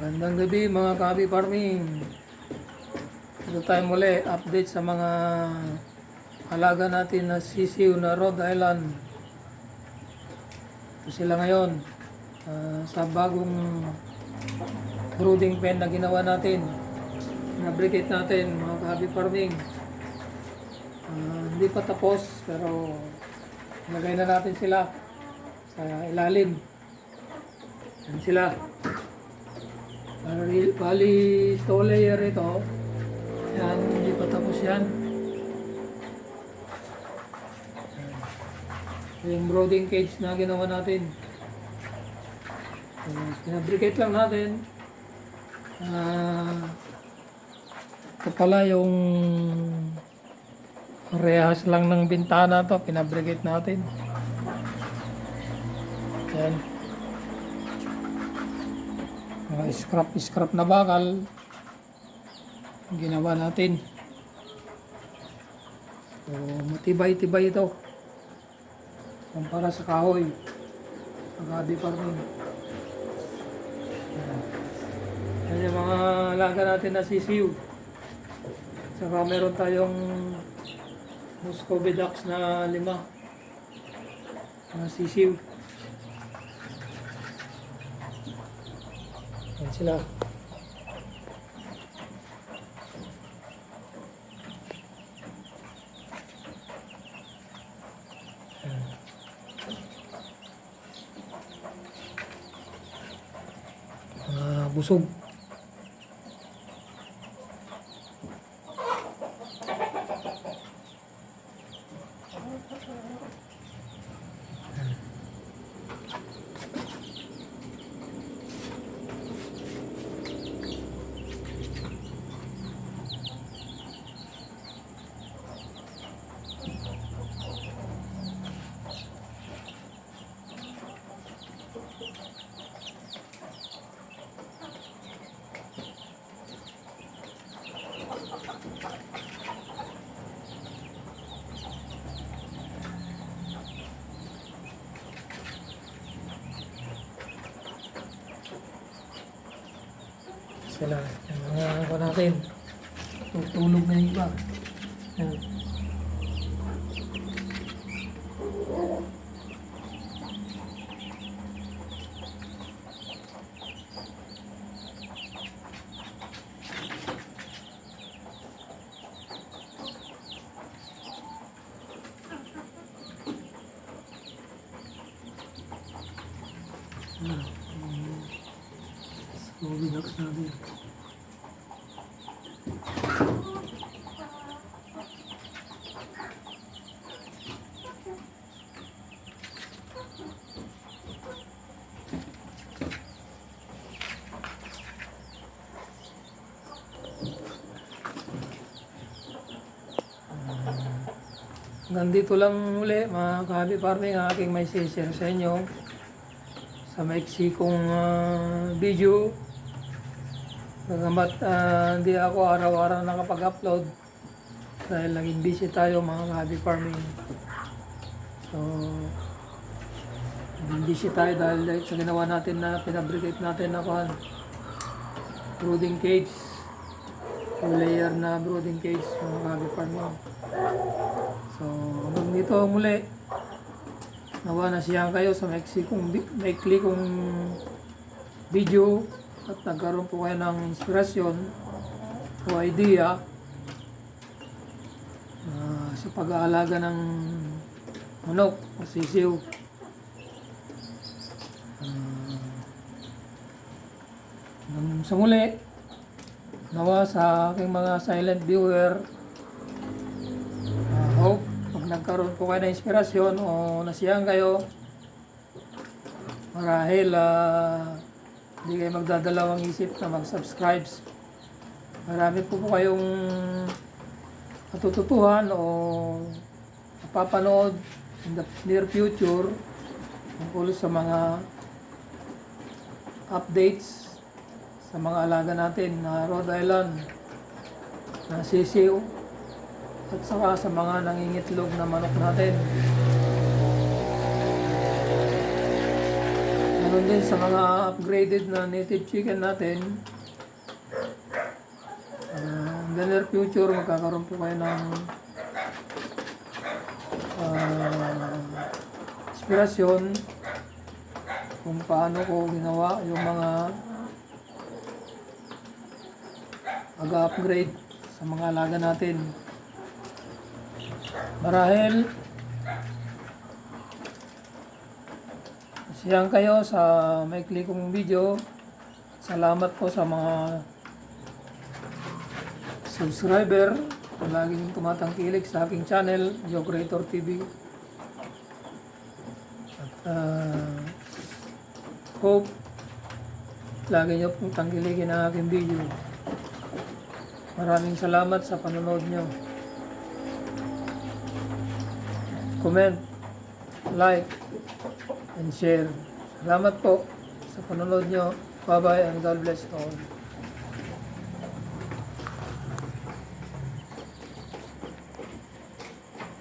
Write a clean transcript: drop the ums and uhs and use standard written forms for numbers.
Magandang gabi mga ka-hobby farming. Ito tayo muli, update sa mga alaga natin na sisiw na Rhode Island. Ito sila ngayon sa bagong brooding pen na ginawa natin. Nabricate natin mga ka-hobby farming. Hindi pa tapos pero ilagay na natin sila sa ilalim. Yan sila. Bali, two layer ito. Yan, hindi pa tapos yan. Yung brooding cage na ginawa natin. Pinabricate lang natin. Ito pala yung rehas lang ng bintana to. Pinabricate natin. Yan. Mga scrap na bakal ginawa natin. So matibay-tibay ito kumpara sa kahoy mag-hobby farming. Yan yung mga alaga natin na sisiw. Saka meron tayong Muscovy ducks na 5 mga sisiw. Yan sila. Busog. Sila, yung mga ako natin. Tutulog na yung iba. Yan. Muscovy ducks natin. Nandito lang muli mga ka-hobby farming ang aking may share sa inyo sa maiksi kong video. Bagamat hindi ako araw-araw nakapag-upload dahil naging busy tayo mga ka-hobby farming. So naging busy tayo dahil sa ginawa natin na pinabricate natin na brooding cage, 2 layer na brooding cage mga ka-hobby farming. So hanggang dito muli, nawa nasiyahan kayo sa maikli kong video at nagkaroon po kayo ng inspirasyon o idea sa pag-aalaga ng manok o sisiw. Sa muli, nawa sa aking mga silent viewer, hope pag nagkaroon po kayo ng inspirasyon o nasiyahan kayo, marahil hindi kayo magdadalawang isip na mag-subscribe. Marami po kayong matututuhan o mapapanood in the near future tungkol sa mga updates sa mga alaga natin na Rhode Island na sisiw at saka sa mga nangingitlog na manok natin. Ganun din sa mga upgraded na native chicken natin. In the near future, magkakaroon po kayo ng inspirasyon kung paano ko ginawa yung mga mag-upgrade sa mga alaga natin. Marahil siyang kayo sa maikli kong video. Salamat po sa mga subscriber na laging tumatangkilik sa aking channel, Joe Creator TV. At hope lagi nyo pong tangkilikin ang aking video. Maraming salamat sa panonood nyo. Comment, like, and share. Salamat po sa panonood nyo. Bye-bye and God bless all.